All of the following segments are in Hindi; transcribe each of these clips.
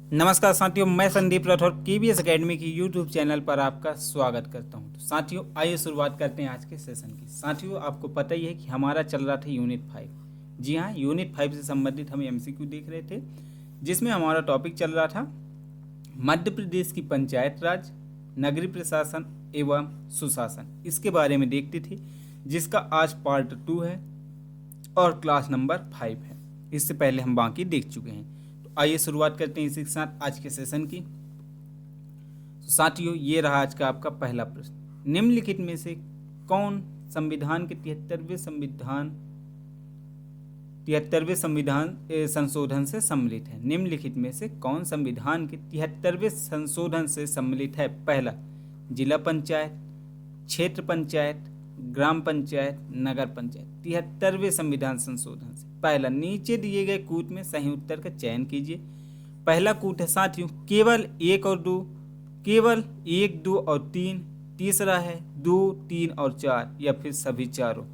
नमस्कार साथियों, मैं संदीप राठौर केबीएस एकेडमी की यूट्यूब चैनल पर आपका स्वागत करता हूं। तो साथियों, आइए शुरुआत करते हैं आज के सेशन की। साथियों, आपको पता ही है कि हमारा चल रहा था यूनिट 5। जी हाँ, यूनिट 5 से संबंधित हम एमसीक्यू देख रहे थे, जिसमें हमारा टॉपिक चल रहा था मध्य प्रदेश की पंचायत राज, नगरीय प्रशासन एवं सुशासन। इसके बारे में देखते थे, जिसका आज पार्ट 2 है और क्लास नंबर 5 है। इससे पहले हम बाकी देख चुके हैं। तो आइए शुरुआत करते हैं इसी के साथ आज के सेशन की। तो साथियों, ये रहा आज का आपका पहला प्रश्न। निम्नलिखित में से कौन संविधान के 73वें संविधान संशोधन से सम्मिलित है? निम्नलिखित में से कौन संविधान के 73वें संशोधन से सम्मिलित है? पहला, जिला पंचायत, क्षेत्र पंचायत, ग्राम पंचायत, नगर पंचायत। 73वें संविधान संशोधन से पहला, नीचे दिए गए कूट में सही उत्तर का चयन कीजिए। पहला कूट है साथियों केवल 1 और 2, केवल 1, 2 और 3। तीसरा है 2, 3 और 4 या फिर सभी चारों।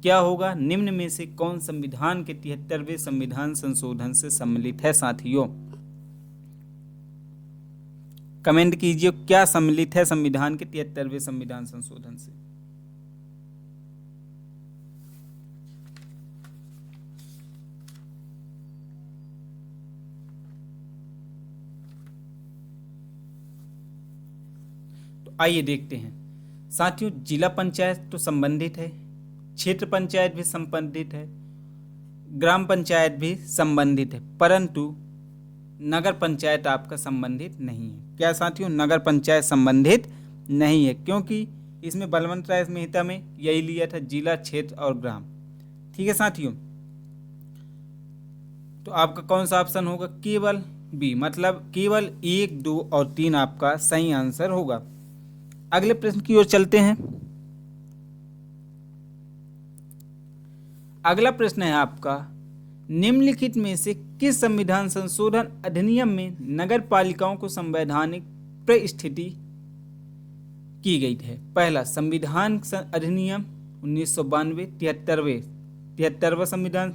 क्या होगा? निम्न में से कौन संविधान के 73वें संविधान संशोधन से सम्मिलित है? साथियों, कमेंट कीजिए, क्या सम्मिलित है संविधान के 73वें संविधान संशोधन से? तो आइए देखते हैं साथियों। जिला पंचायत तो संबंधित है, क्षेत्र पंचायत भी संबंधित है, ग्राम पंचायत भी संबंधित है, परंतु नगर पंचायत आपका संबंधित नहीं है। क्या साथियों? नगर पंचायत संबंधित नहीं है, क्योंकि इसमें बलवंत राय संहिता में यही लिया था, जिला, क्षेत्र और ग्राम। ठीक है साथियों, तो आपका कौन सा ऑप्शन होगा? केवल बी, मतलब केवल 1, 2 और 3 आपका सही आंसर होगा। अगले प्रश्न की ओर चलते हैं। अगला प्रश्न है आपका, निम्नलिखित में से किस संविधान संशोधन अधिनियम में नगर पालिकाओं को संवैधानिक परिस्थिति की गई है? पहला, संविधान अधिनियम 1992 73वां संविधान।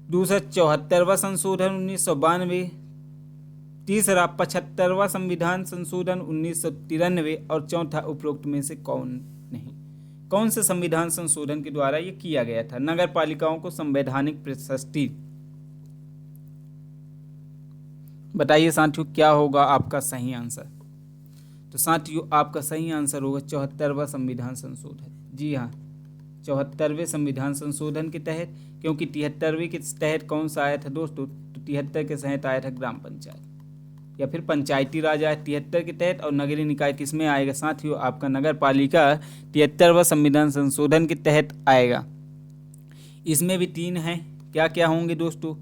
दूसरा, 74वां संशोधन 1992। तीसरा, 75वां संविधान संशोधन 1993। और चौथा, उपरोक्त में से कौन नहीं? कौन से संविधान संशोधन के द्वारा यह किया गया था, नगर पालिकाओं को संवैधानिक प्रतिष्ठित? बताइए साथियों, क्या होगा आपका सही आंसर? तो साथियों, आपका सही आंसर होगा 74वां संविधान संशोधन। जी हाँ, 74वें संविधान संशोधन के तहत, क्योंकि 73वें के तहत कौन सा आया था दोस्तों? तो 73 के तहत आया था ग्राम पंचायत या फिर पंचायती राज आया 73 के तहत। और नगरीय निकाय किस में आएगा साथियों? आपका नगर पालिका 73वां संविधान संशोधन के तहत आएगा। इसमें भी 3 हैं, क्या क्या होंगे दोस्तों?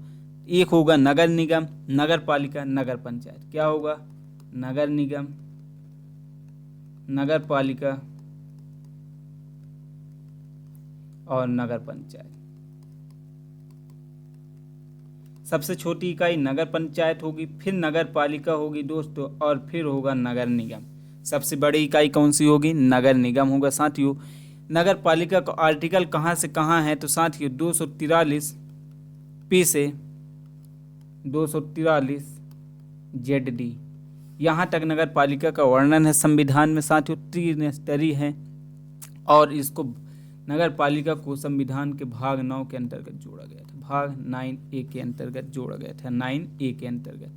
एक होगा नगर निगम, नगर पालिका, नगर पंचायत। क्या होगा? नगर निगम, नगर पालिका और नगर पंचायत। सबसे छोटी इकाई नगर पंचायत होगी, फिर नगर पालिका होगी दोस्तों, और फिर होगा नगर निगम। सबसे बड़ी इकाई कौन सी होगी? नगर निगम होगा साथियों। नगर पालिका का आर्टिकल कहाँ से कहाँ है? तो साथियों 243 पी से 243 ZD, यहाँ तक नगर पालिका का वर्णन है संविधान में साथियों। त्रिस्तरीय है और इसको नगर पालिका को संविधान के भाग 9 के अंतर्गत जोड़ा गया था, भाग 9A के अंतर्गत जोड़ा गया था। 9A के अंतर्गत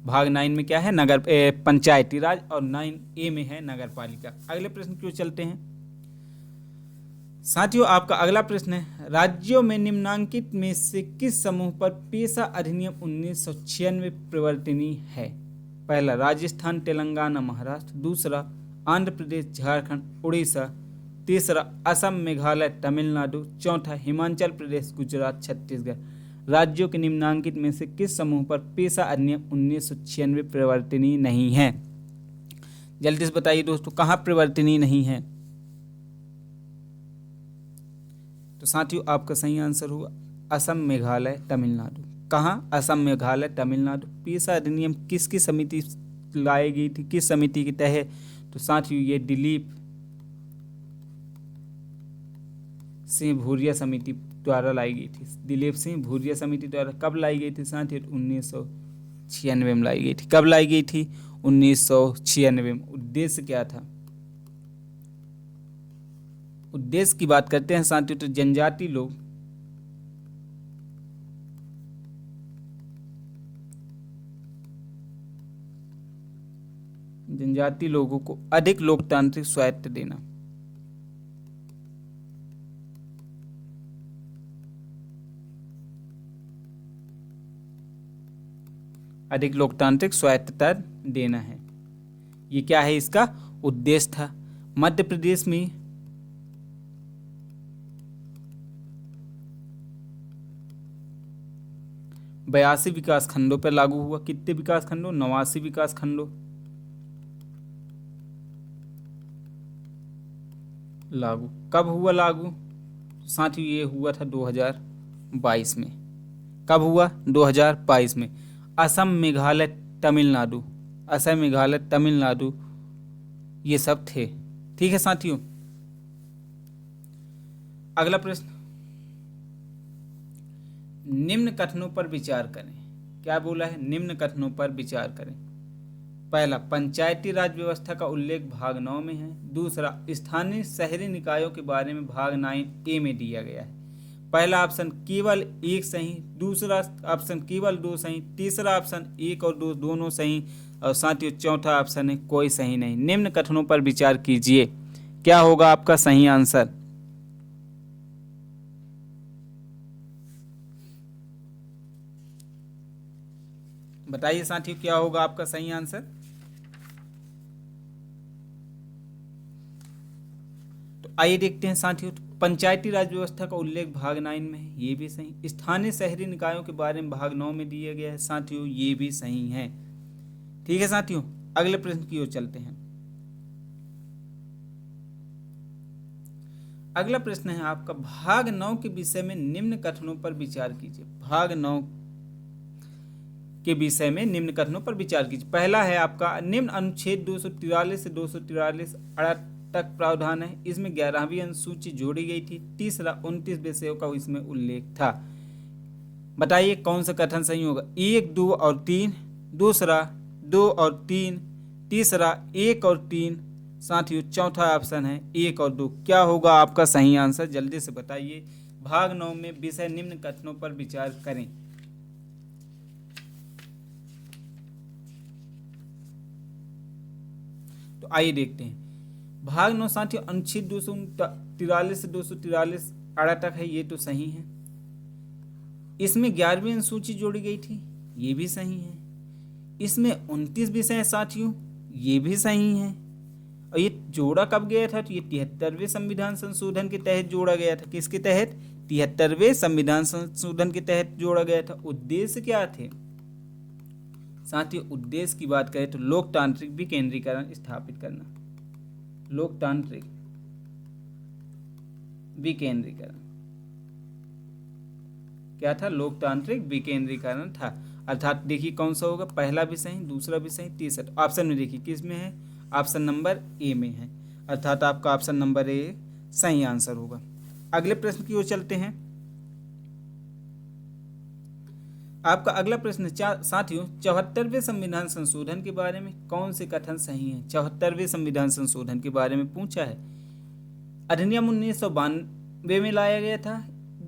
भाग 9 में क्या है? नगर पंचायती राज, और 9A में है नगर पालिका। अगले प्रश्न की ओर चलते हैं साथियों। आपका अगला प्रश्न है, राज्यों में निम्नांकित में से किस समूह पर पेशा अधिनियम 1996 प्रवर्तनीय है? पहला, राजस्थान, तेलंगाना, महाराष्ट्र। दूसरा, आंध्र प्रदेश, झारखंड, उड़ीसा। तीसरा, असम, मेघालय, तमिलनाडु। चौथा, हिमाचल प्रदेश, गुजरात, छत्तीसगढ़। राज्यों के निम्नांकित में से किस समूह पर पेशा अधिनियम 1996 प्रवर्तनीय नहीं है? जल्दी से बताइए दोस्तों, कहाँ प्रवर्तनीय नहीं है? तो साथियों, आपका सही आंसर होगा असम, मेघालय, तमिलनाडु। कहाँ? असम, मेघालय, तमिलनाडु। पेशा अधिनियम किसकी समिति लाई गई थी, किस समिति के तहत? तो साथियों, ये दिलीप सिंह भूरिया समिति द्वारा लाई गई थी। दिलीप सिंह भूरिया समिति द्वारा कब लाई गई थी साथियों? 1996 में लाई गई थी। कब लाई गई थी? 1996 में। उद्देश्य क्या था? उद्देश्य की बात करते हैं साथियों तो जनजाति लोगों को अधिक लोकतांत्रिक स्वायत्त देना। अधिक लोकतांत्रिक स्वायत्तता देना है, ये क्या है? इसका उद्देश्य था। मध्य प्रदेश में 82 विकास खंडों पर लागू हुआ। कितने विकास खंडों? 89 विकास खंडों लागू। कब हुआ लागू? साथियों ये हुआ था 2022 में। कब हुआ? 2022 में। असम, मेघालय, तमिलनाडु, असम, मेघालय, तमिलनाडु ये सब थे। ठीक है साथियों। अगला प्रश्न, निम्न कथनों पर विचार करें। क्या बोला है? निम्न कथनों पर विचार करें। पहला, पंचायती राज व्यवस्था का उल्लेख भाग 9 में है। दूसरा, स्थानीय शहरी निकायों के बारे में भाग 9A में दिया गया है। पहला ऑप्शन केवल 1 सही, दूसरा ऑप्शन केवल 2 सही, तीसरा ऑप्शन 1 और 2 दोनों सही, और साथियों चौथा ऑप्शन है कोई सही नहीं। निम्न कथनों पर विचार कीजिए, क्या होगा आपका सही आंसर? बताइए साथियों, क्या होगा आपका सही आंसर? तो आइए देखते हैं साथियों। पंचायती राज व्यवस्था का उल्लेख भाग 9 में है, ये भी सही। स्थानीय शहरी निकायों के बारे में भाग 9 में दिया गया है, साथियों ये भी सही है। ठीक है साथियों, अगले प्रश्न की ओर चलते हैं। अगला प्रश्न है आपका, भाग 9 के विषय में निम्न कथनों पर विचार कीजिए। भाग 9 के विषय में निम्न कथनों पर विचार कीजिए। पहला है आपका, निम्न अनुच्छेद 243 से 243 तक प्रावधान है, इसमें 11वीं अनुसूची जोड़ी गई थी। तीसरा, 29 विषयों का इसमें उल्लेख था। बताइए कौन सा कथन सही होगा? 1, 2 और 3, दूसरा 2 और 3, तीसरा 1 और 3, साथियों चौथा ऑप्शन है 1 और 2। क्या होगा आपका सही आंसर? जल्दी से बताइए। भाग 9 में विषय निम्न कथनों पर विचार करें। तो आइए देखते हैं। भाग 9 साथियों अनुच्छेद 243 से 243 आड़ा तक है, ये तो सही है। इसमें 11वीं अनुसूची जोड़ी गई थी, ये भी सही है। इसमें 29 विषय है साथियों, ये भी सही है। और ये जोड़ा कब गया था? तो ये 73वें संविधान संशोधन के तहत जोड़ा गया था। किसके तहत? 73वें संविधान संशोधन के तहत जोड़ा गया था। उद्देश्य क्या थे साथियों? उद्देश्य की बात करें तो लोकतांत्रिक विकेंद्रीकरण स्थापित करना। लोकतांत्रिक विकेंद्रीकरण क्या था? लोकतांत्रिक विकेंद्रीकरण था। अर्थात देखिए कौन सा होगा? पहला भी सही, दूसरा भी सही, तीसरा। ऑप्शन में देखिए किस में है? ऑप्शन नंबर ए में है, अर्थात आपका ऑप्शन नंबर ए सही आंसर होगा। अगले प्रश्न की ओर चलते हैं। आपका अगला प्रश्न साथियों, 74वें संविधान संशोधन के बारे में कौन से कथन सही हैं? 74वें संविधान संशोधन के बारे में पूछा है। अधिनियम 1992 में लाया गया था।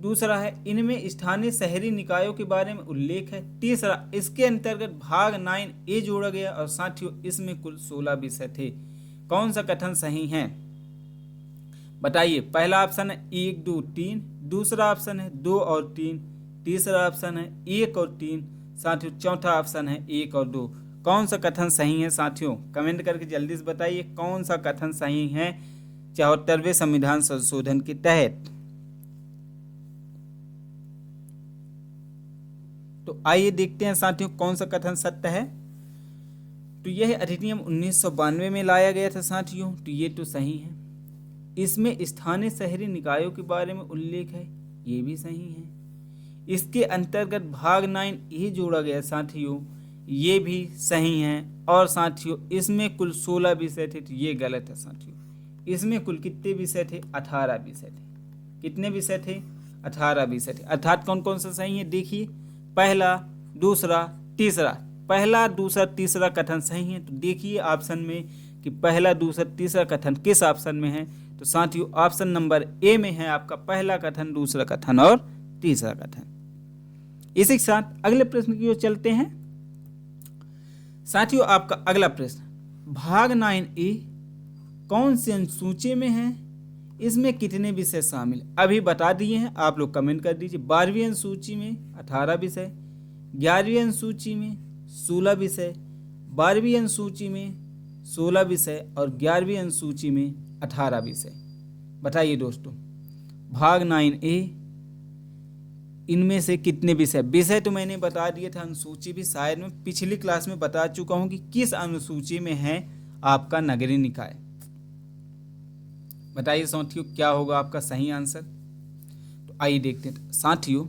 दूसरा है, इनमें स्थानीय शहरी निकायों के बारे में उल्लेख है। तीसरा, इसके अंतर्गत भाग 9A जोड़ा गया। और साथियों इसमें कुल 16 विषय थे। कौन सा कथन सही है? बताइए। पहला ऑप्शन है 1, 2, 3, दूसरा ऑप्शन है 2 और 3, तीसरा ऑप्शन है 1 और 3, साथियों चौथा ऑप्शन है 1 और 2। कौन सा कथन सही है साथियों? कमेंट करके जल्दी से बताइए कौन सा कथन सही है 74वें संविधान संशोधन के तहत। तो आइए देखते हैं साथियों कौन सा कथन सत्य है। तो यह अधिनियम 1992 में लाया गया था साथियों, तो ये तो सही है। इसमें स्थानीय शहरी निकायों के बारे में उल्लेख है, ये भी सही है। इसके अंतर्गत भाग 9A जोड़ा गया साथियों, ये भी सही है। और साथियों इसमें कुल 16 विषय थे, तो ये गलत है साथियों। इसमें कुल कितने विषय थे? 18 विषय थे। कितने विषय थे? 18 विषय थे। अर्थात कौन कौन सा सही है? देखिए, पहला, दूसरा, तीसरा, पहला, दूसरा, तीसरा कथन सही है। तो देखिए ऑप्शन में कि पहला, दूसरा, तीसरा कथन किस ऑप्शन में है। तो साथियों ऑप्शन नंबर ए में है आपका पहला कथन, दूसरा कथन और तीसरा कथन। इसी के साथ अगले प्रश्न की ओर चलते हैं। साथियों आपका अगला प्रश्न, भाग 9A कौन सी अनुसूची में है, इसमें कितने विषय शामिल, अभी बता दिए हैं, आप लोग कमेंट कर दीजिए। 12वीं अनुसूची में 18 विषय, 11वीं अनुसूची में 16 विषय, 12वीं अनुसूची में 16 विषय और 11वीं अनुसूची में 18 विषय। बताइए दोस्तों, भाग 9A इनमें से कितने विषय। विषय तो मैंने बता दिए था, अनुसूची भी शायद मैं पिछली क्लास में बता चुका हूं कि किस अनुसूची में है आपका नगरीय निकाय। बताइए साथियों क्या होगा आपका सही आंसर। तो आइए देखते हैं। साथियों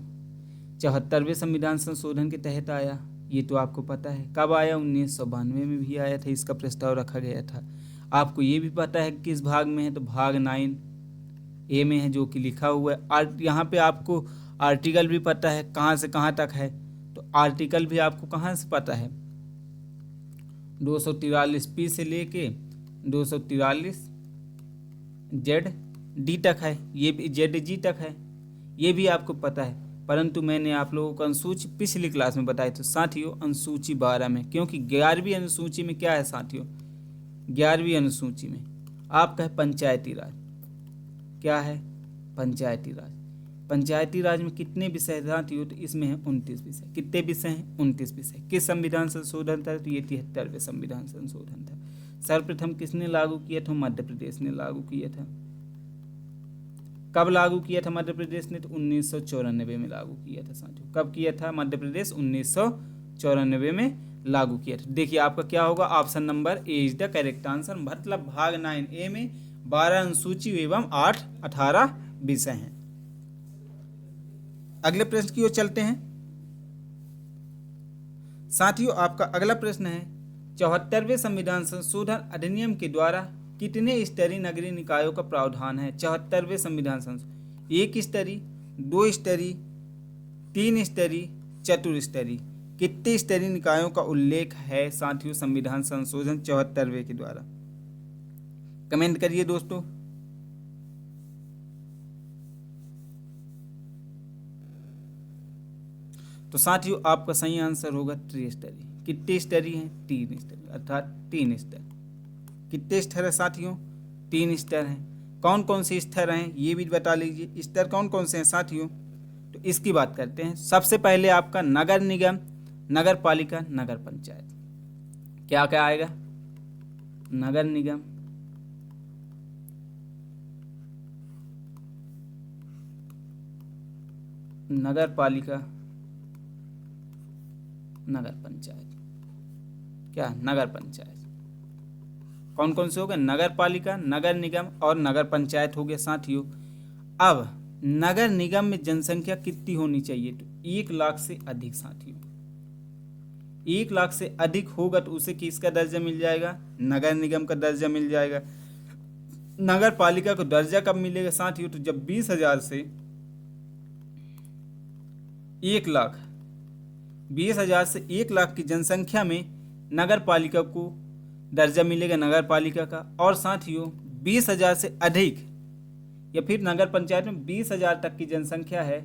74वें संविधान संशोधन के तहत आया, ये तो आपको पता है। कब आया, 1992 में भी आया था, इसका प्रस्ताव रखा गया था। आपको ये भी पता है किस भाग में है, तो भाग 9A में है, जो कि लिखा हुआ है। यहाँ पे आपको आर्टिकल भी पता है कहाँ से कहाँ तक है। तो आर्टिकल भी आपको कहाँ से पता है, 243 से लेके 243 ZD तक है, ये भी ZG तक है, ये भी आपको पता है। परंतु मैंने आप लोगों को अनुसूची पिछली क्लास में बताई। तो साथियों अनुसूची 12 में, क्योंकि 11वीं अनुसूची में क्या है साथियों, 11वीं अनुसूची में आपका है पंचायती राज। क्या है, पंचायती राज। पंचायती राज में कितने विषय साथियों, तो इसमें है 29 विषय। कितने विषय हैं, 29 विषय। किस संविधान संशोधन था, तो ये 73वें संविधान संशोधन था। सर्वप्रथम किसने लागू किया था, मध्य प्रदेश ने लागू किया था। कब लागू किया था मध्य प्रदेश ने, तो 1994 में लागू किया था साथियों। कब किया था मध्य प्रदेश, 1994 में लागू किया था। देखिए आपका क्या होगा, option number A is the correct answer. मतलब भाग 9A में 12 अनुसूची एवं 18 विषय हैं। अगले प्रश्न की ओर चलते हैं। साथियों आपका अगला प्रश्न है, 74वें संविधान संशोधन अधिनियम के द्वारा कितने स्तरीय नगरीय निकायों का प्रावधान है। 74वें संविधान संशोधन 1 स्तरीय, 2 स्तरीय, 3 स्तरीय, चतुर्स्तरीय, कितने स्तरीय निकायों का उल्लेख है साथियों संविधान संशोधन 74वें के द्वारा। कमेंट करिए दोस्तों। तो साथियों आपका सही आंसर होगा त्रिस्तरीय। कितने स्तरीय हैं, 3 स्तरीय, अर्थात 3 स्तर। कितने स्तर है साथियों, 3 स्तर हैं। कौन कौन से स्तर हैं ये भी बता लीजिए। स्तर कौन कौन से हैं साथियों, तो इसकी बात करते हैं। सबसे पहले आपका नगर निगम, नगर पालिका, नगर पंचायत। क्या क्या आएगा, नगर निगम, नगर पालिका, नगर पंचायत। क्या, नगर पंचायत। कौन कौन से हो गए, नगर पालिका, नगर निगम और नगर पंचायत हो गए साथियों। अब नगर निगम में जनसंख्या कितनी होनी चाहिए, तो 1 लाख से अधिक साथियों। 1 लाख से अधिक होगा तो उसे किसका दर्जा मिल जाएगा, नगर निगम का दर्जा मिल जाएगा। नगर पालिका को दर्जा कब मिलेगा साथियों, तो जब 20,000 से 1 लाख, 20,000 से 1 लाख की जनसंख्या में नगर पालिका को दर्जा मिलेगा नगर पालिका का। और साथियों 20,000 से अधिक या फिर नगर पंचायत में 20,000 तक की जनसंख्या है,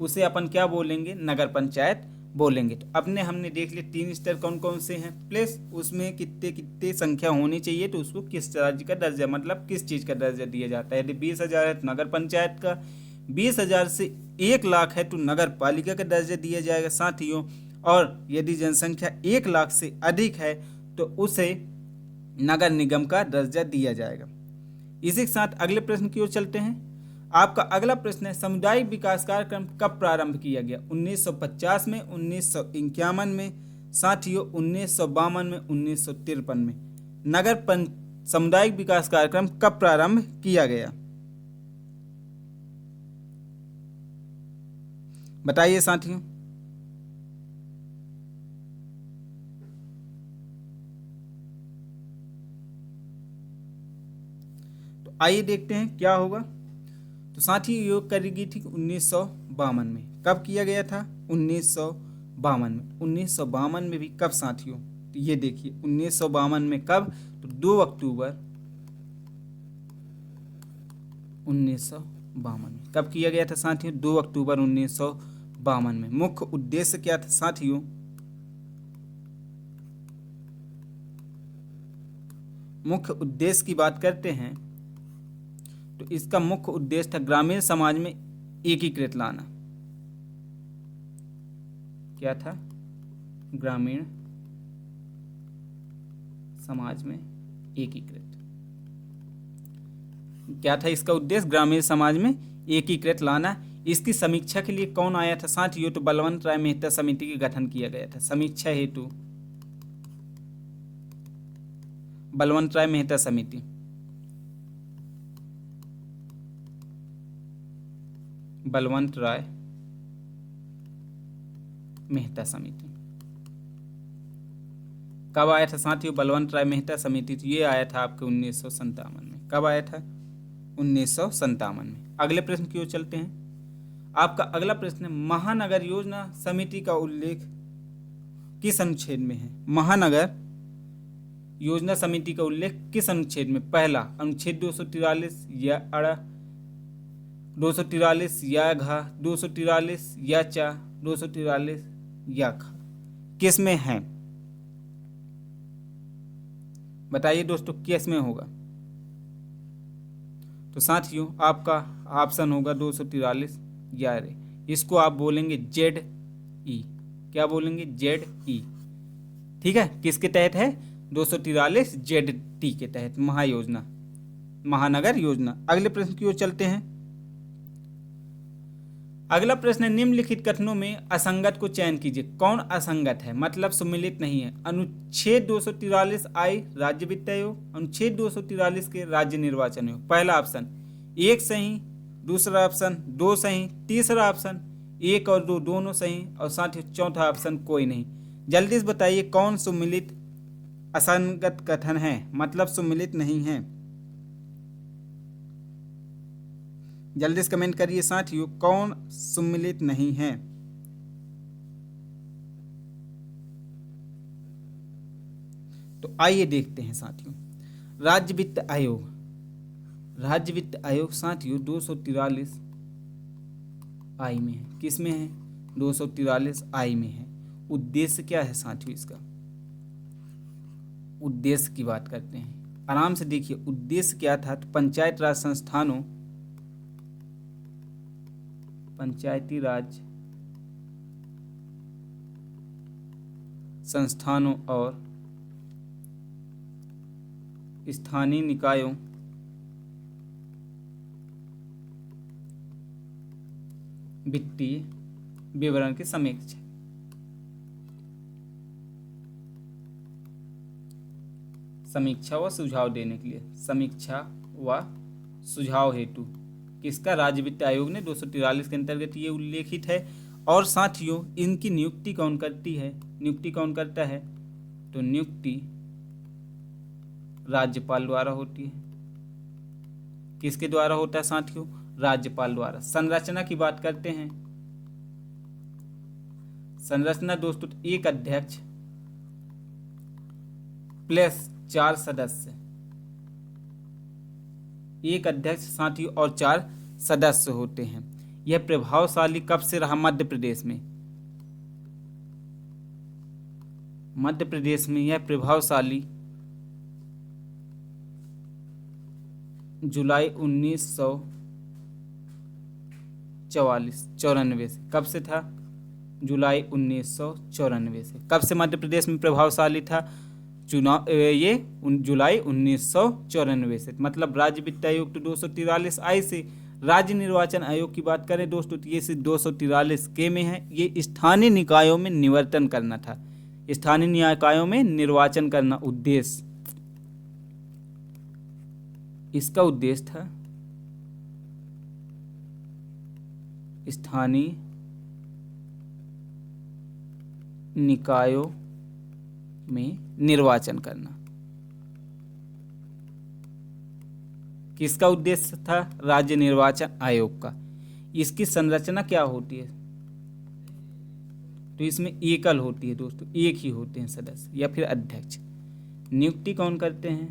उसे अपन क्या बोलेंगे, नगर पंचायत बोलेंगे। तो अपने हमने देख लिए 3 स्तर कौन कौन से हैं, प्लस उसमें कितने कितने संख्या होनी चाहिए, तो उसको किस राज्य का दर्जा, मतलब किस चीज़ का दर्जा दिया जाता है। यदि 20,000 है तो नगर पंचायत का, 20,000 से 1 लाख है तो नगर पालिका का दर्जा दिया जाएगा साथियों। और यदि जनसंख्या 1 लाख से अधिक है तो उसे नगर निगम का दर्जा दिया जाएगा। इसी के साथ अगले प्रश्न की ओर चलते हैं। आपका अगला प्रश्न है, सामुदायिक विकास कार्यक्रम कब प्रारंभ किया गया, 1950 में, 1951 में, साथियों 1952 में, 1953 में। सामुदायिक विकास कार्यक्रम कब प्रारंभ किया गया, बताइए साथियों। तो आइए देखते हैं क्या होगा। तो साथियों योग करी गई थी 1952 में। कब किया गया था, 1952 में। 1952 में भी कब साथियों? तो ये देखिए 1952 में कब? तो 2 अक्टूबर 1952 में। कब किया गया था साथियों? 2 अक्टूबर 1952 में। मुख्य उद्देश्य क्या था साथियों? मुख्य उद्देश्य की बात करते हैं तो इसका मुख्य उद्देश्य था ग्रामीण समाज में एकीकृत लाना। क्या था? ग्रामीण समाज में एकीकृत। क्या था इसका उद्देश्य? ग्रामीण समाज में एकीकृत लाना। इसकी समीक्षा के लिए कौन आया था साथियों? तो बलवंत राय मेहता समिति का गठन किया गया था। समीक्षा हेतु बलवंत राय मेहता समिति। बलवंत राय मेहता समिति कब आया था साथियों? बलवंत राय मेहता समिति तो ये आया था आपके 1957 में। कब आया था? 1957 में। अगले प्रश्न की ओर चलते हैं। आपका अगला प्रश्न है, महानगर योजना समिति का उल्लेख किस अनुच्छेद में है? महानगर योजना समिति का उल्लेख किस अनुच्छेद में? पहला अनुच्छेद 243 या अड़ा 243 या घा 243 या चा 243 या खा, किस में है? बताइए दोस्तों किस में होगा? तो साथियों आपका ऑप्शन होगा 243 या रे। इसको आप बोलेंगे जेड ई। क्या बोलेंगे? जेड ई। ठीक है, किसके तहत है? 243 जेड टी के तहत महायोजना, महानगर योजना। अगले प्रश्न की ओर चलते हैं। अगला प्रश्न है, निम्नलिखित कथनों में असंगत को चयन कीजिए। कौन असंगत है? मतलब सुमिलित नहीं है। अनुच्छेद 243 आई राज्य वित्त आयोग, अनुच्छेद 243 के राज्य निर्वाचन आयोग। पहला ऑप्शन 1 सही, दूसरा ऑप्शन 2 सही, तीसरा ऑप्शन 1 और 2 दोनों सही, और साथ ही चौथा ऑप्शन कोई नहीं। जल्दी से बताइए कौन सुमिलित असंगत कथन है, मतलब सुमिलित नहीं है। जल्दी से कमेंट करिए साथियों, कौन सम्मिलित नहीं है। तो आइए देखते हैं साथियों। राज्य वित्त आयोग, राज्य वित्त आयोग साथियों 243 आई में है। किस में है? 243 आई में है। उद्देश्य क्या है साथियों इसका? उद्देश्य की बात करते हैं, आराम से देखिए उद्देश्य क्या था। तो पंचायत राज संस्थानों, पंचायती राज संस्थानों और स्थानीय निकायों वित्तीय विवरण की समीक्षा, समीक्षा व सुझाव देने के लिए, समीक्षा व सुझाव हेतु किसका? राज्य वित्त आयोग ने 243 के अंतर्गत ये उल्लेखित है। और साथियों इनकी नियुक्ति कौन करती है? नियुक्ति कौन करता है? तो नियुक्ति राज्यपाल द्वारा होती है। किसके द्वारा होता है साथियों? राज्यपाल द्वारा। संरचना की बात करते हैं। संरचना दोस्तों एक अध्यक्ष प्लस 4 सदस्य, एक अध्यक्ष साथियों और 4 सदस्य होते हैं। यह प्रभावशाली कब से रहा? मध्य प्रदेश में। मध्य प्रदेश में यह प्रभावशाली जुलाई 1994 से। कब से था? जुलाई 1994 से। कब से मध्य प्रदेश में प्रभावशाली था चुनाव? ये जुलाई 1994 से। मतलब राज्य वित्त आयोग तो 243 आई से। राज्य निर्वाचन आयोग की बात करें दोस्तों तो ये सिर्फ 243 के में है। ये स्थानीय निकायों में निवर्तन करना था, स्थानीय निकायों में निर्वाचन करना उद्देश्य, इसका उद्देश्य था स्थानीय निकायों में निर्वाचन करना। किसका उद्देश्य था? राज्य निर्वाचन आयोग का। इसकी संरचना क्या होती है? तो इसमें एकल होती है दोस्तों, एक ही होते हैं सदस्य या फिर अध्यक्ष। नियुक्ति कौन करते हैं?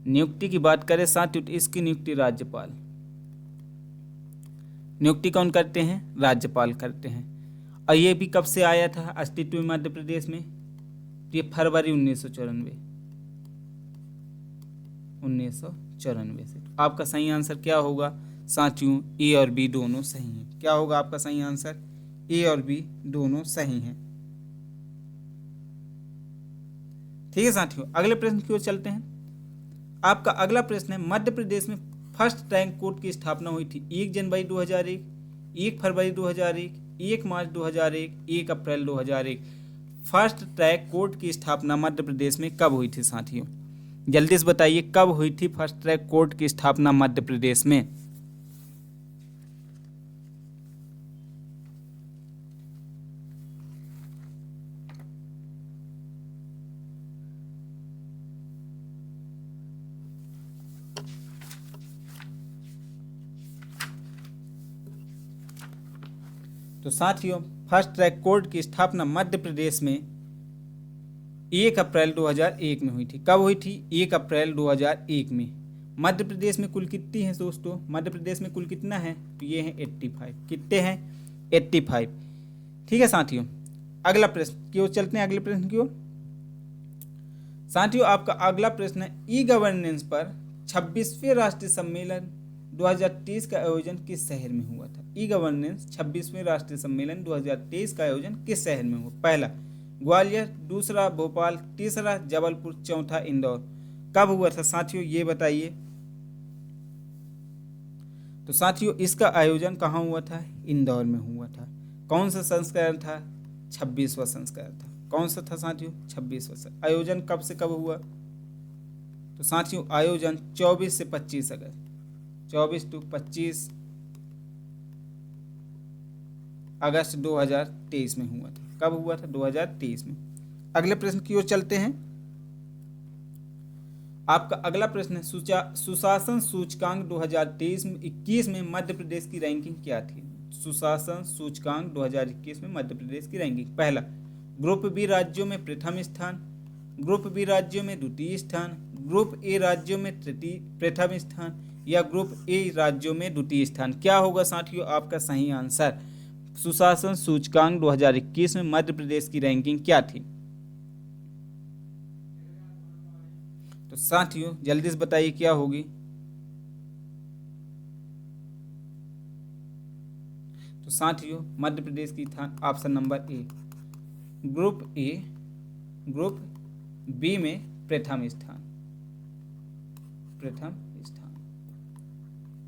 नियुक्ति की बात करें साथियों तो इसकी नियुक्ति राज्यपाल, नियुक्ति कौन करते हैं? राज्यपाल करते हैं। और ये भी कब से आया था अस्तित्व में मध्य प्रदेश में? तो ये फरवरी 1994 से। तो आपका सही आंसर क्या होगा साथियों? ए और बी दोनों सही हैं। क्या होगा आपका सही आंसर? ए और बी दोनों सही हैं। ठीक है साथियों, अगले प्रश्न की ओर चलते हैं। आपका अगला प्रश्न है, मध्य प्रदेश में फर्स्ट रैंक कोर्ट की स्थापना हुई थी 1 जनवरी 2001, 1 फरवरी 2001, 1 मार्च 2001, 1 अप्रैल 2001। फर्स्ट ट्रैक कोर्ट की स्थापना मध्य प्रदेश में कब हुई थी साथियों? जल्दी से बताइए कब हुई थी फर्स्ट ट्रैक कोर्ट की स्थापना मध्य प्रदेश में? तो साथियों फर्स्ट ट्रैक कोर्ट की स्थापना मध्य प्रदेश में 1 अप्रैल 2001 में हुई थी। कब हुई थी? 1 अप्रैल 2001 में। मध्य प्रदेश में कुल कितनी है दोस्तों? मध्य प्रदेश में कुल कितना है? तो ये है 85। कितने हैं? 85। ठीक है साथियों, अगला प्रश्न की ओर चलते हैं। अगले प्रश्न की ओर साथियों, आपका अगला प्रश्न है, ई गवर्नेंस पर 26वें राष्ट्रीय सम्मेलन 2023 का आयोजन किस शहर में हुआ था? ई गवर्नेंस 26वें राष्ट्रीय सम्मेलन 2023 का आयोजन किस शहर में हुआ? पहला ग्वालियर, दूसरा भोपाल, तीसरा जबलपुर, चौथा इंदौर। कब हुआ था साथियों ये बताइए? तो साथियों इसका आयोजन कहाँ हुआ था? इंदौर में हुआ था। कौन सा संस्करण था? 26वां संस्करण था। कौन सा था साथियों? 26वां। आयोजन कब से कब हुआ? तो साथियों आयोजन 24 से 25 अगस्त, 24 टू 25 अगस्त 2023 में हुआ था। कब हुआ था? 2023 में। अगले प्रश्न की ओर चलते हैं। आपका अगला प्रश्न है, सुशासन सूचकांक 2023-21 में मध्य प्रदेश की रैंकिंग क्या थी? सुशासन सूचकांक 2021 में मध्य प्रदेश की रैंकिंग। पहला ग्रुप बी राज्यों में प्रथम स्थान, ग्रुप बी राज्यों में द्वितीय स्थान, ग्रुप ए राज्यों में प्रथम स्थान या ग्रुप ए राज्यों में द्वितीय स्थान। क्या होगा साथियों आपका सही आंसर? सुशासन सूचकांक 2021 में मध्य प्रदेश की रैंकिंग क्या थी? तो साथियों जल्दी से बताइए क्या होगी? तो साथियों मध्य प्रदेश की था option number A, group A, group B में प्रथम स्थान, प्रथम स्थान।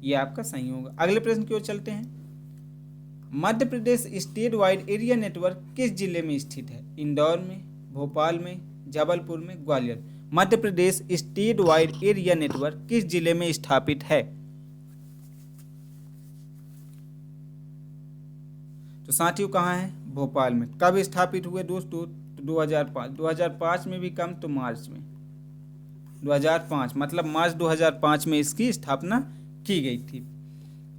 ये आपका सही होगा। अगले प्रश्न की ओर चलते हैं। Madhya Pradesh state wide area network किस जिले में स्थित है? इंदौर में, भोपाल में, जबलपुर में, Gwalior. Madhya Pradesh state wide area network किस जिले में स्थापित है? तो साथियों कहाँ है? भोपाल में। कब स्थापित हुए दोस्तों? तो 2005 में भी कम तो मार्च में 2005, मतलब मार्च 2005 में इसकी स्थापना की गई थी।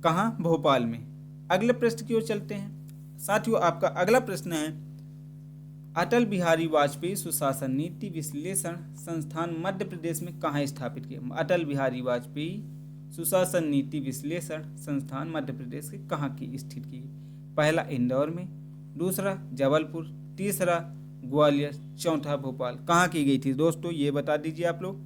कहाँ? भोपाल में। अगले प्रश्न की ओर चलते हैं। साथियों आपका अगला प्रश्न है, अटल बिहारी वाजपेयी सुशासन नीति विश्लेषण संस्थान मध्य प्रदेश में कहाँ स्थापित किया? अटल बिहारी वाजपेयी सुशासन नीति विश्लेषण संस्थान मध्य प्रदेश के कहाँ की स्थित की? पहला इंदौर में, दूसरा जबलपुर, तीसरा ग्वालियर, चौथा भोपाल। कहाँ की गई थी दोस्तों ये बता दीजिए आप लोग।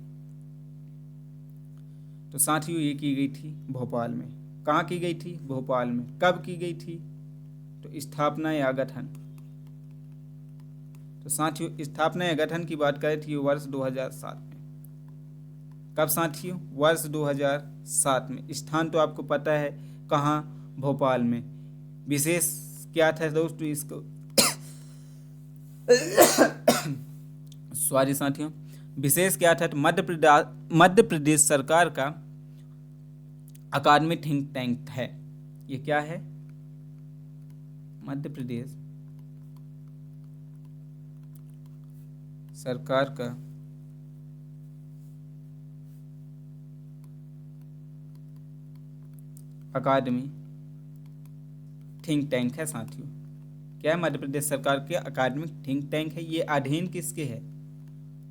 तो साथियों ये की गई थी भोपाल में। कहाँ की गई थी? भोपाल में। कब की गई थी? तो स्थापना या गठन। तो साथियों स्थापना या गठन की बात करें थी वर्ष 2007 में। कब साथियों? वर्ष 2007 में। स्थान तो आपको पता है कहाँ? भोपाल में। विशेष क्या था दोस्तों इसको सॉरी साथियों, विशेष क्या था? तो मध्य प्रदेश सरकार का अकादमिक थिंक टैंक है। ये क्या है? मध्य प्रदेश सरकार का अकादमी थिंक टैंक है साथियों। क्या है? मध्य प्रदेश सरकार के अकादमिक थिंक टैंक है। ये अधीन किसके है?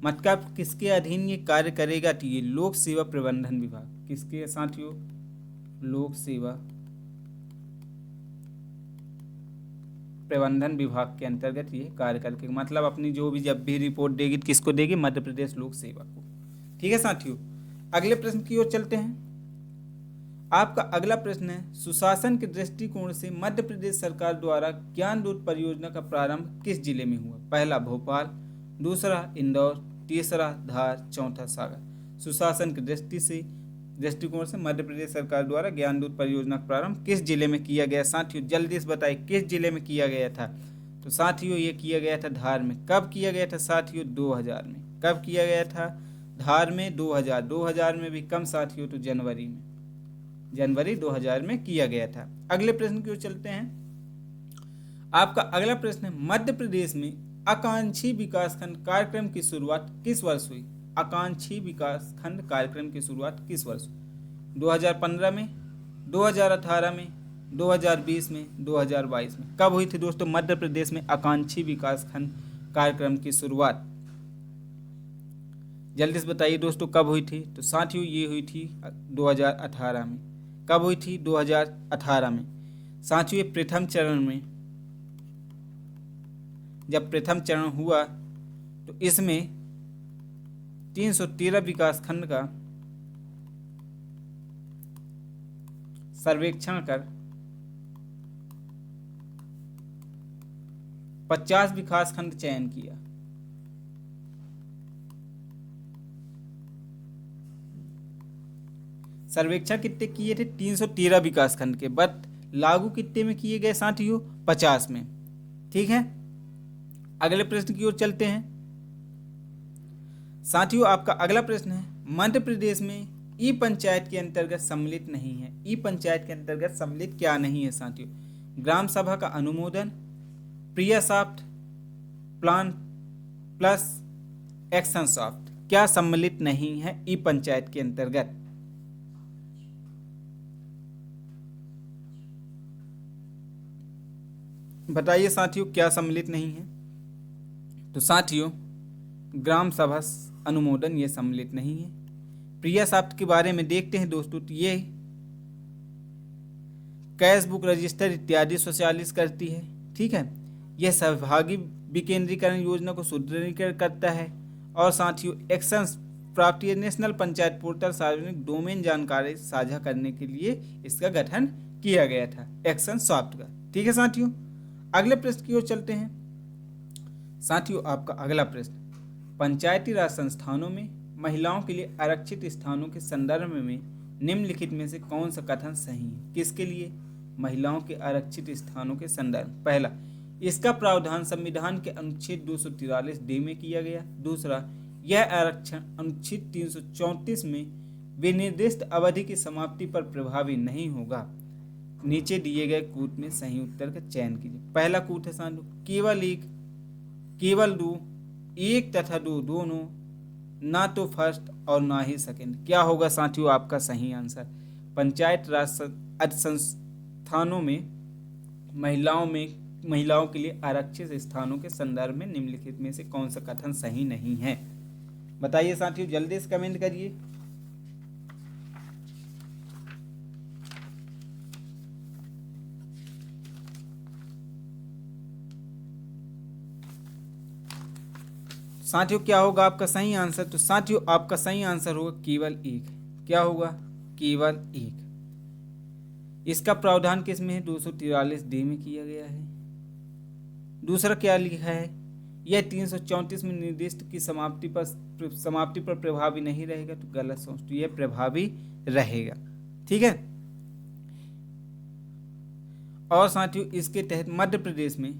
मतलब किसके अधीन ये कार्य करेगा? तो ये लोक सेवा प्रबंधन विभाग। किसके है साथियों? लोक सेवा प्रबंधन विभाग के अंतर्गत ये कार्य करके, मतलब अपनी जो भी जब भी रिपोर्ट देगी किसको देगी? मध्य प्रदेश लोक सेवा को। ठीक है साथियों, अगले प्रश्न की ओर चलते हैं। आपका अगला प्रश्न है, सुशासन के दृष्टिकोण से मध्य प्रदेश सरकार द्वारा ज्ञान दूत परियोजना का प्रारंभ किस जिले में हुआ? पहला भोपाल, दूसरा इंदौर, तीसरा धार, चौथा सागर। सुशासन की दृष्टिकोण से मध्य प्रदेश सरकार द्वारा ज्ञान दूत परियोजना का प्रारंभ किस जिले में किया गया? साथियों जल्दी से बताइए किस जिले में किया गया था? तो साथियों ये किया गया था धार में। कब किया गया था साथियों? 2000 में। कब किया गया था? धार में 2000 में भी कम साथियों, तो जनवरी में, जनवरी 2000 में किया गया था। अगले प्रश्न की ओर चलते हैं। आपका अगला प्रश्न है, मध्य प्रदेश में आकांक्षी विकासखंड कार्यक्रम की शुरुआत किस वर्ष हुई? आकांक्षी विकासखंड कार्यक्रम की शुरुआत किस वर्ष? 2015 में, 2018 में, 2020 में, 2022 में। कब हुई थी दोस्तों मध्य प्रदेश में आकांक्षी विकासखंड कार्यक्रम की शुरुआत? जल्दी से बताइए दोस्तों कब हुई थी? तो साथियों ये हुई थी 2018 में। कब हुई थी? 2018 में। साथियों ये प्रथम चरण में, जब प्रथम चरण हुआ तो इसमें 313 विकासखंड का सर्वेक्षण कर 50 विकासखंड चयन किया। सर्वेक्षण कितने किए थे? 313 विकासखंड के, बट लागू कितने में किए गए साथियों? 50 में। ठीक है, अगले प्रश्न की ओर चलते हैं। साथियों आपका अगला प्रश्न है, मध्य प्रदेश में ई पंचायत के अंतर्गत सम्मिलित नहीं है। ई पंचायत के अंतर्गत सम्मिलित क्या नहीं है साथियों? ग्राम सभा का अनुमोदन, PRIA soft, plan plus, action soft. क्या सम्मिलित नहीं है ई पंचायत के अंतर्गत? बताइए साथियों क्या सम्मिलित नहीं है? तो साथियों ग्राम सभा अनुमोदन ये सम्मिलित नहीं है। प्रिया सॉफ्ट के बारे में देखते हैं दोस्तों, तो ये कैश बुक रजिस्टर इत्यादि स्वचालित करती है। ठीक है, यह सहभागी विकेंद्रीकरण योजना को सुदृढ़ीकरण करता है। और साथियों एक्शन प्राप्ति नेशनल पंचायत पोर्टल सार्वजनिक डोमेन जानकारी साझा करने के लिए इसका गठन किया गया था, एक्शन सॉफ्ट का। ठीक है साथियों, अगले प्रश्न की ओर चलते हैं। साथियों आपका अगला प्रश्न, पंचायती राज संस्थानों में महिलाओं के लिए आरक्षित स्थानों के संदर्भ में निम्नलिखित में से कौन सा कथन सही है? किसके लिए? महिलाओं के आरक्षित स्थानों के संदर्भ। पहला, इसका प्रावधान संविधान के अनुच्छेद 243 डी में किया गया। दूसरा, यह आरक्षण अनुच्छेद 334 में विनिर्दिष्ट अवधि की समाप्ति पर प्रभावी नहीं होगा। नीचे दिए गए कूट में सही उत्तर का चयन कीजिए। पहला कूट है साधु, केवल एक, केवल दो, एक तथा दो दोनों, ना तो फर्स्ट और ना ही सेकंड। क्या होगा साथियों आपका सही आंसर? पंचायत राज संस्थानों में महिलाओं के लिए आरक्षित स्थानों के संदर्भ में निम्नलिखित में से कौन सा कथन सही नहीं है? बताइए साथियों जल्दी से कमेंट करिए। साथियों क्या होगा आपका सही आंसर? तो साथियों आपका सही आंसर होगा केवल एक। क्या होगा? केवल एक। इसका प्रावधान किस में है? 243 डी में किया गया है। दूसरा क्या लिखा है? यह 334 में निर्दिष्ट की समाप्ति पर प्रभावी नहीं रहेगा। तो गलत सोच, तो यह प्रभावी रहेगा। ठीक है, और साथियों इसके तहत मध्य प्रदेश में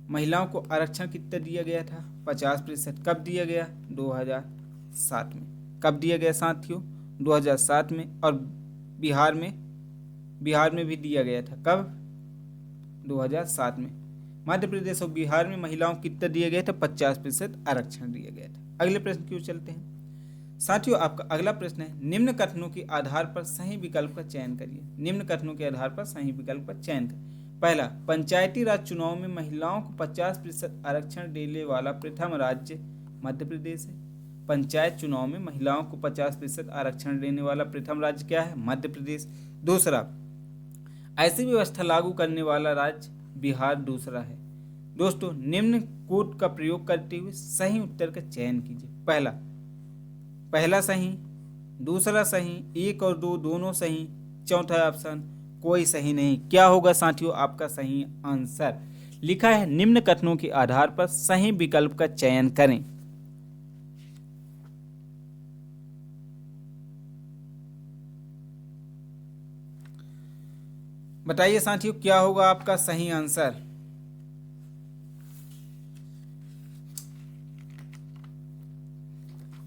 महिलाओं को आरक्षण कितना दिया गया था? 50%। कब दिया गया? 2007 में। कब दिया गया साथियों? 2007 में। और बिहार में भी दिया गया था। कब? 2007 में। मध्य प्रदेश और बिहार में महिलाओं को कितना दिया गया था? 50% आरक्षण दिया गया था। अगले प्रश्न की ओर चलते हैं। साथियों आपका अगला प्रश्न है, निम्न कथनों के आधार पर सही विकल्प का चयन करिए। निम्न कथनों के आधार पर सही विकल्प का चयन करें। पहला, पंचायती राज चुनाव में महिलाओं को 50% आरक्षण देने वाला प्रथम राज्य मध्य प्रदेश है। पंचायत चुनाव में महिलाओं को 50% आरक्षण देने वाला प्रथम राज्य क्या है? मध्य प्रदेश। दूसरा, ऐसी व्यवस्था लागू करने वाला राज्य बिहार दूसरा है। दोस्तों निम्न कोड का प्रयोग करते हुए सही उत्तर का चयन कीजिए। पहला सही, दूसरा सही, 1 और 2 दोनों सही, चौथा ऑप्शन कोई सही नहीं। क्या होगा साथियों आपका सही आंसर? लिखा है निम्न कथनों के आधार पर सही विकल्प का चयन करें। बताइए साथियों क्या होगा आपका सही आंसर?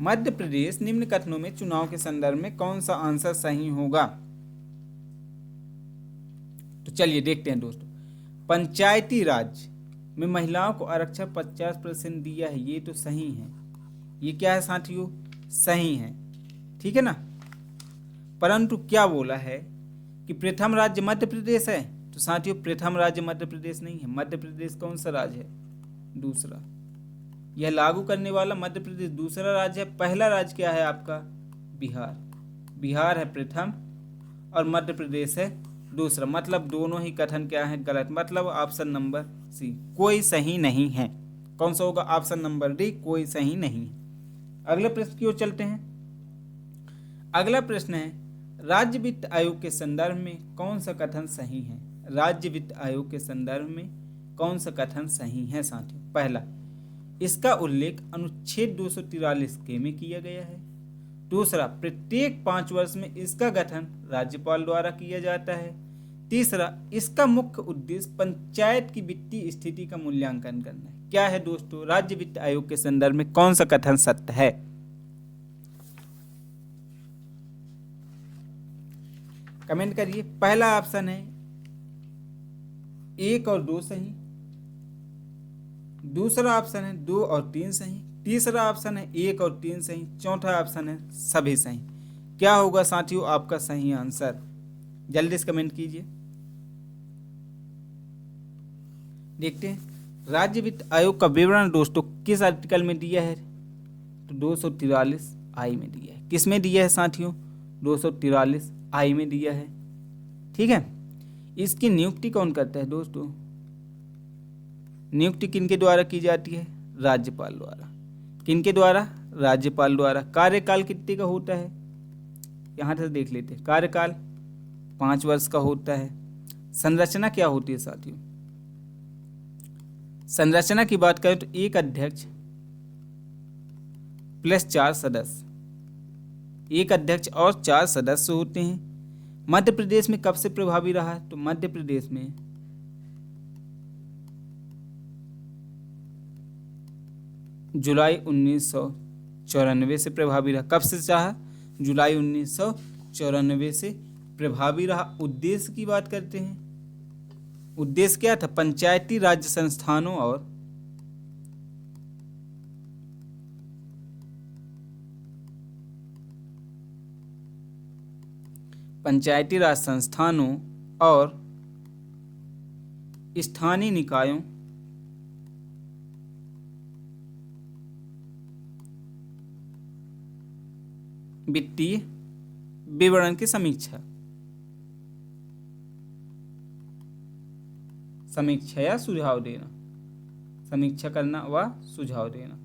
मध्य प्रदेश निम्न कथनों में चुनाव के संदर्भ में कौन सा आंसर सही होगा? तो चलिए देखते हैं दोस्तों। पंचायती राज में महिलाओं को आरक्षण 50% दिया है, ये तो सही है। ये क्या है साथियों? सही है, ठीक है ना। परंतु क्या बोला है कि प्रथम राज्य मध्य प्रदेश है, तो साथियों प्रथम राज्य मध्य प्रदेश नहीं है। मध्य प्रदेश कौन सा राज्य है? दूसरा। यह लागू करने वाला मध्य प्रदेश दूसरा राज्य है। पहला राज्य क्या है आपका? बिहार। बिहार है प्रथम और मध्य प्रदेश है दूसरा। मतलब दोनों ही कथन क्या है? गलत। मतलब ऑप्शन नंबर सी कोई सही नहीं है। कौन सा होगा? ऑप्शन नंबर डी कोई सही नहीं है। अगले प्रश्न की ओर चलते हैं। अगला प्रश्न है, राज्य वित्त आयोग के संदर्भ में कौन सा कथन सही है? राज्य वित्त आयोग के संदर्भ में कौन सा कथन सही है साथियों? पहला, इसका उल्लेख अनुच्छेद 243 के में किया गया है। दूसरा, प्रत्येक 5 वर्ष में इसका गठन राज्यपाल द्वारा किया जाता है। तीसरा, इसका मुख्य उद्देश्य पंचायत की वित्तीय स्थिति का मूल्यांकन करना है। क्या है दोस्तों? राज्य वित्त आयोग के संदर्भ में कौन सा कथन सत्य है? कमेंट करिए। पहला ऑप्शन है 1 और 2 सही। दूसरा ऑप्शन है 2 और 3 सही। तीसरा ऑप्शन है 1 और 3 सही। चौथा ऑप्शन है सभी सही। क्या होगा साथियों आपका सही आंसर? जल्दी से कमेंट कीजिए। देखते हैं राज्य वित्त आयोग का विवरण दोस्तों किस आर्टिकल में दिया है? तो 243 आई में दिया है। किस में दिया है साथियों? 243 आई में दिया है, ठीक है। इसकी नियुक्ति कौन करता है दोस्तों? नियुक्ति किनके द्वारा की जाती है? राज्यपाल द्वारा। किनके द्वारा? राज्यपाल द्वारा। कार्यकाल कितने का होता है? यहां से देख लेते हैं। कार्यकाल 5 वर्ष का होता है। संरचना क्या होती है साथियों? संरचना की बात करें तो एक अध्यक्ष प्लस 4 सदस्य, एक अध्यक्ष और 4 सदस्य होते हैं। मध्य प्रदेश में कब से प्रभावी रहा है? तो मध्य प्रदेश में जुलाई 1994 से प्रभावी रहा। कब से चाहा? जुलाई 1994 से प्रभावी रहा। उद्देश्य की बात करते हैं। उद्देश्य क्या था? पंचायती राज संस्थानों और पंचायती राज संस्थानों और स्थानीय निकायों वित्तीय विवरण की समीक्षा या सुझाव देना। समीक्षा करना व सुझाव देना,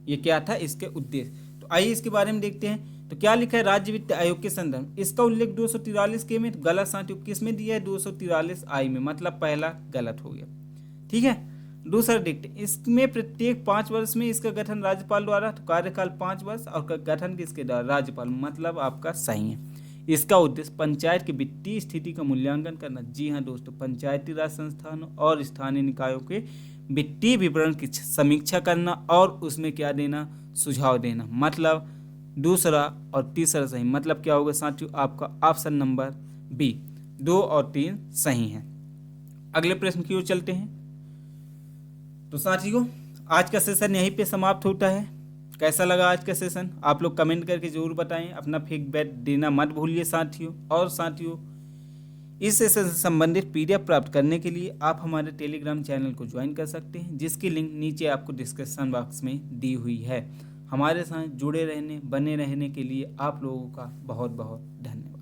ये क्या था इसके उद्देश्य। तो आइए इसके बारे में देखते हैं। तो क्या लिखा है? राज्य वित्त आयोग के संदर्भ इसका उल्लेख 243 के में, गलत साथियों। किस में दिया है? 243 आई में। मतलब पहला गलत हो गया, ठीक है। दूसरा देखते हैं, इसमें प्रत्येक 5 वर्ष में इसका गठन राज्यपाल द्वारा। तो कार्यकाल 5 वर्ष और गठन किसके द्वारा? राज्यपाल। मतलब आपका सही है। इसका उद्देश्य पंचायत की वित्तीय स्थिति का मूल्यांकन करना। जी हाँ दोस्तों, पंचायती राज संस्थानों और स्थानीय निकायों के वित्तीय विवरण की समीक्षा करना और उसमें क्या देना? सुझाव देना। मतलब दूसरा और तीसरा सही। मतलब क्या होगा साथियों आपका? ऑप्शन नंबर बी 2 और 3 सही है। अगले प्रश्न की ओर चलते हैं। तो साथियों आज का सेशन यहीं पे समाप्त होता है। कैसा लगा आज का सेशन आप लोग कमेंट करके ज़रूर बताएं। अपना फीडबैक देना मत भूलिए साथियों। और साथियों, इस सेशन से संबंधित पीडीएफ प्राप्त करने के लिए आप हमारे टेलीग्राम चैनल को ज्वाइन कर सकते हैं, जिसकी लिंक नीचे आपको डिस्क्रिप्शन बॉक्स में दी हुई है। हमारे साथ जुड़े रहने बने रहने के लिए आप लोगों का बहुत बहुत धन्यवाद।